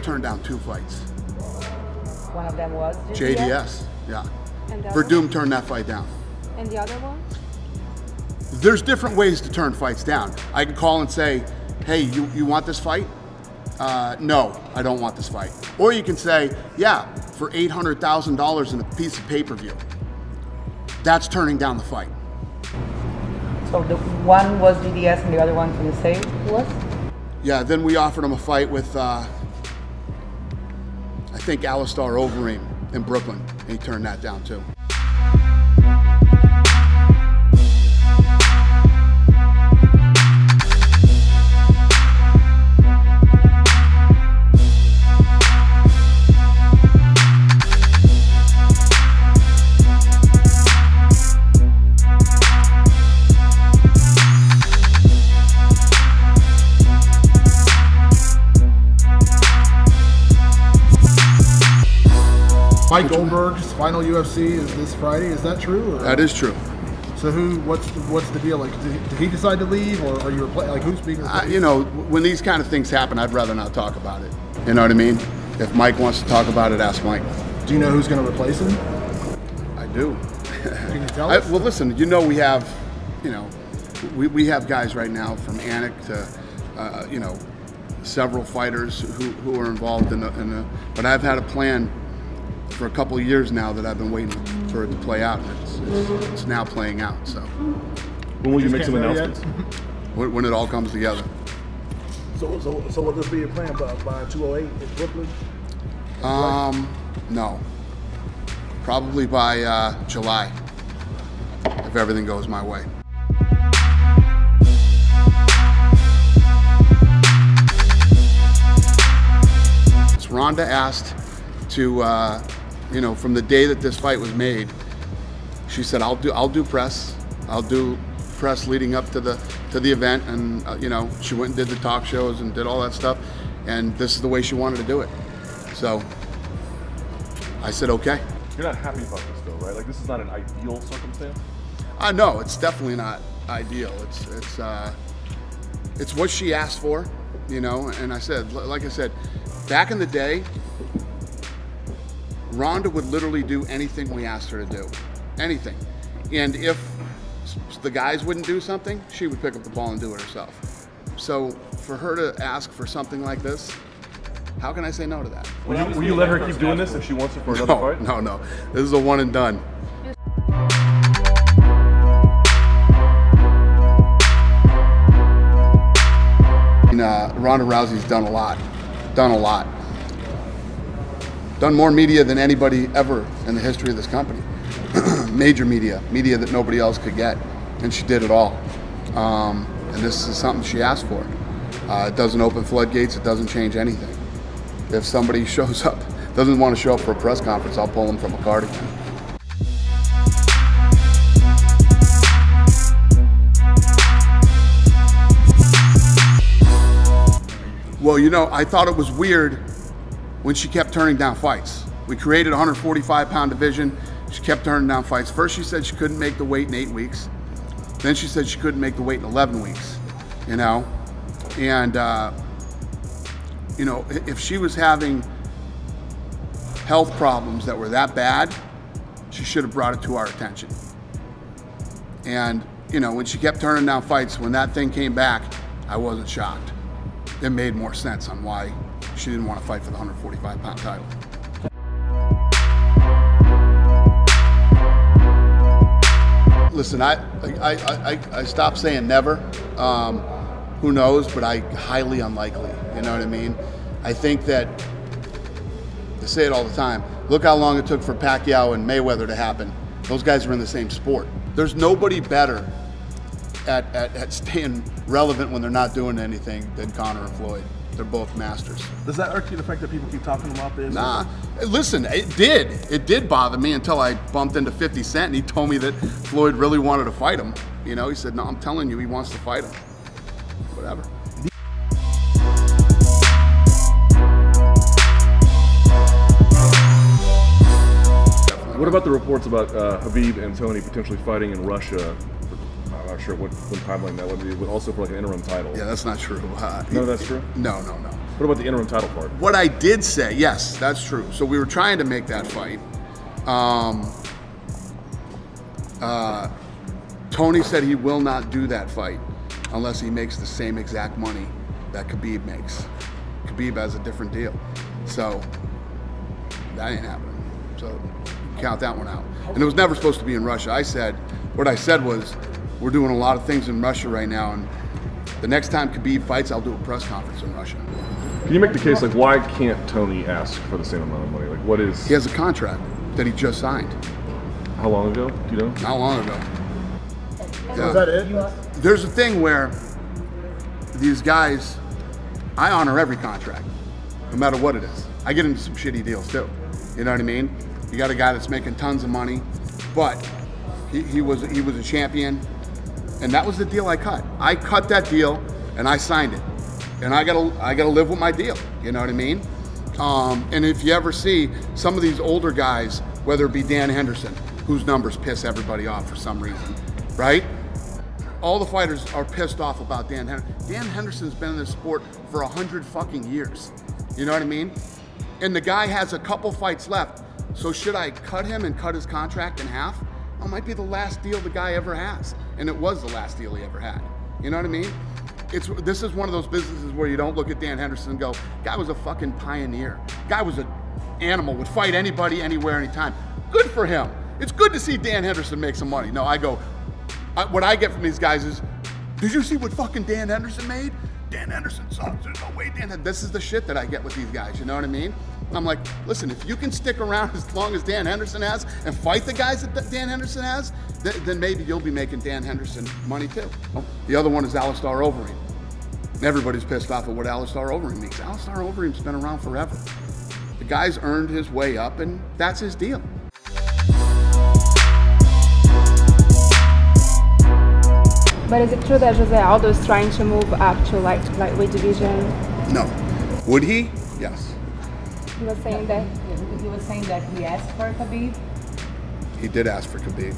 just turned down 2 fights. One of them was JDS, yeah. And Verdum turned that fight down. And the other one? There's different ways to turn fights down. I can call and say, hey, you want this fight? No, I don't want this fight. Or you can say, yeah, for $800,000 in a piece of pay-per-view. That's turning down the fight. So the one was GDS and the other one, can you say was? Yeah, then we offered him a fight with, I think, Alistair Overeem in Brooklyn, and he turned that down too. Mike Goldberg's final UFC is this Friday. Is that true? Or? That is true. So what's the deal? Like, did he decide to leave, or are you like who's being? You know, when these kind of things happen, I'd rather not talk about it. You know what I mean? If Mike wants to talk about it, ask Mike. Do you know who's going to replace him? I do. Can you tell us? Well, listen. You know, we have, you know, we have guys right now from Anik to, you know, several fighters who are involved in the. But I've had a plan for a couple of years now that I've been waiting for it to play out. It's now playing out. So when will you make some announcements? When it all comes together. So will this be a plan by 208 in Brooklyn? No. Probably by July, if everything goes my way. Ronda asked to, you know, from the day that this fight was made, she said, I'll do press. I'll do press leading up to the event, and you know, she went and did the talk shows and did all that stuff, and this is the way she wanted to do it. So I said, okay. You're not happy about this though, right? Like, this is not an ideal circumstance? No, it's definitely not ideal. It's what she asked for, you know, and I said, like I said, back in the day, Ronda would literally do anything we asked her to do, anything. And if the guys wouldn't do something, she would pick up the ball and do it herself. So for her to ask for something like this, how can I say no to that? Will you let her keep doing this if she wants it for another fight? No. This is a one and done. Ronda Rousey's done a lot. Done more media than anybody ever in the history of this company. Major media that nobody else could get, and she did it all. And this is something she asked for. It doesn't open floodgates, it doesn't change anything. If somebody shows up, doesn't want to show up for a press conference, I'll pull them from a card again. Well, you know, I thought it was weird when she kept turning down fights. We created a 145-pound division. She kept turning down fights. First she said she couldn't make the weight in 8 weeks. Then she said she couldn't make the weight in 11 weeks, you know? And, you know, if she was having health problems that were that bad, she should have brought it to our attention. And, you know, when she kept turning down fights, when that thing came back, I wasn't shocked. It made more sense on why she didn't want to fight for the 145-pound title. Listen, I stopped saying never. Who knows, but highly unlikely, you know what I mean? I think that, I say it all the time, look how long it took for Pacquiao and Mayweather to happen. Those guys are in the same sport. There's nobody better at staying relevant when they're not doing anything than Conor and Floyd. They're both masters. Does that irk you, the fact that people keep talking about this? Nah, listen, it did bother me until I bumped into 50 Cent and he told me that Floyd really wanted to fight him. You know, he said, no, I'm telling you, he wants to fight him. Whatever. What about the reports about Khabib and Tony potentially fighting in Russia? I'm not sure what timeline that would be, but also for like an interim title. Yeah, that's not true. No, that's true? No. What about the interim title part? What I did say, yes, that's true. So we were trying to make that fight. Tony said he will not do that fight unless he makes the same exact money that Khabib makes. Khabib has a different deal. So that ain't happening. So count that one out. And it was never supposed to be in Russia. What I said was, we're doing a lot of things in Russia right now, and the next time Khabib fights, I'll do a press conference in Russia. Can you make the case, like, why can't Tony ask for the same amount of money? Like, what is... He has a contract that he just signed. How long ago? Do you know? Not long ago. So is that it? There's a thing where these guys, I honor every contract, no matter what it is. I get into some shitty deals too. You know what I mean? You got a guy that's making tons of money, but he was a champion, and that was the deal I cut. I cut that deal and I signed it, and I gotta live with my deal. You know what I mean? And if you ever see some of these older guys, whether it be Dan Henderson, whose numbers piss everybody off for some reason, right? All the fighters are pissed off about Dan Henderson. Dan Henderson's been in this sport for 100 fucking years. You know what I mean? And the guy has a couple fights left. So should I cut him and cut his contract in half? It might be the last deal the guy ever has. And it was the last deal he ever had. You know what I mean? This is one of those businesses where you don't look at Dan Henderson and go, guy was a fucking pioneer. Guy was an animal, would fight anybody, anywhere, anytime. Good for him. It's good to see Dan Henderson make some money. No, I go, what I get from these guys is, did you see what fucking Dan Henderson made? Dan Henderson sucks, there's no way this is the shit that I get with these guys, you know what I mean? I'm like, listen, if you can stick around as long as Dan Henderson has and fight the guys that Dan Henderson has, then maybe you'll be making Dan Henderson money too. The other one is Alistair Overeem. Everybody's pissed off at what Alistair Overeem makes. Alistair Overeem's been around forever. The guy's earned his way up, and that's his deal. But is it true that Jose Aldo is trying to move up to lightweight division? No. Would he? Yes. He was saying that. He was saying that he asked for Khabib He did ask for Khabib.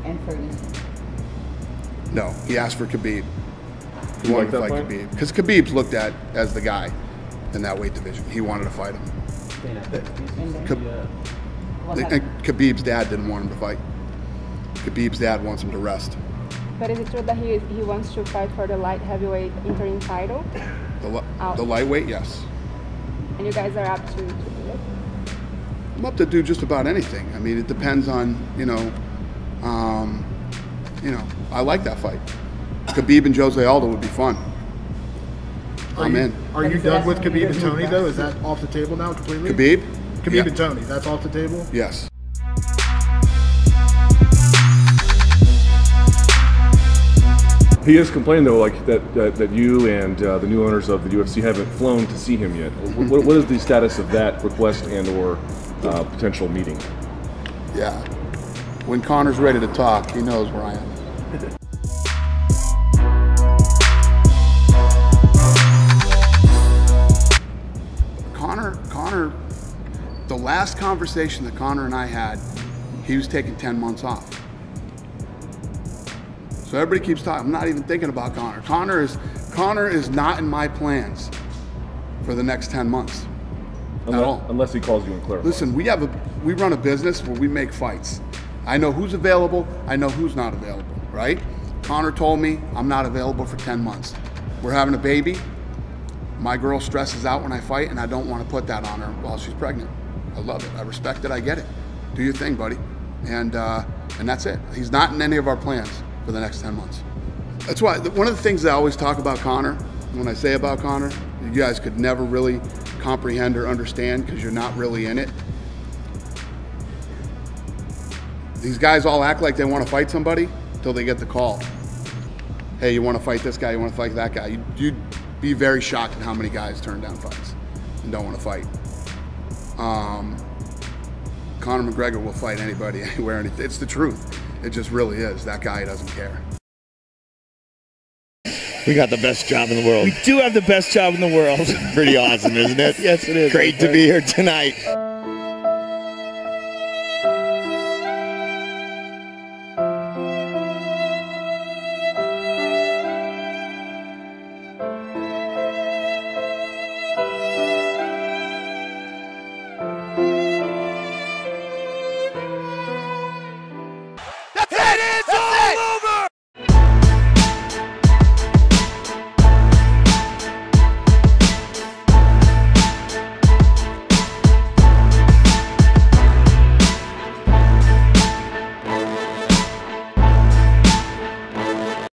and for Usman. No, he asked for Khabib. He You wanted to like fight that fight? Khabib. Because Khabib's looked at as the guy in that weight division. He wanted to fight him. And then, what And happened? Khabib's dad didn't want him to fight. Khabib's dad wants him to rest. But is it true that he wants to fight for the light heavyweight interim title? The lightweight, yes. And you guys are up to do it? I'm up to do just about anything. I mean, it depends on, I like that fight. Khabib and Jose Aldo would be fun. I'm in. Are you done with Khabib and Tony though? Is that off the table now completely? Khabib? Khabib Yeah. and Tony, that's off the table? Yes. He has complained though, like that you and the new owners of the UFC haven't flown to see him yet. What is the status of that request and/or potential meeting? Yeah. When Conor's ready to talk, he knows where I am. Conor, the last conversation that Conor and I had, he was taking 10 months off. So everybody keeps talking. I'm not even thinking about Conor. Conor is not in my plans for the next 10 months at all. Unless he calls you and clarifies. Listen, we run a business where we make fights. I know who's available. I know who's not available, right? Conor told me I'm not available for 10 months. We're having a baby. My girl stresses out when I fight, and I don't want to put that on her while she's pregnant. I love it. I respect it. I get it. Do your thing, buddy. And that's it. He's not in any of our plans for the next 10 months. That's why one of the things that I always talk about Conor, when I say about Conor, you guys could never really comprehend or understand because you're not really in it. These guys all act like they want to fight somebody until they get the call. Hey, you want to fight this guy? You want to fight that guy? You'd be very shocked at how many guys turn down fights and don't want to fight. Conor McGregor will fight anybody, anywhere, and it's the truth. It just really is. That guy doesn't care. We got the best job in the world. We do have the best job in the world. Pretty awesome, isn't it? Yes, it is. Great to be here tonight.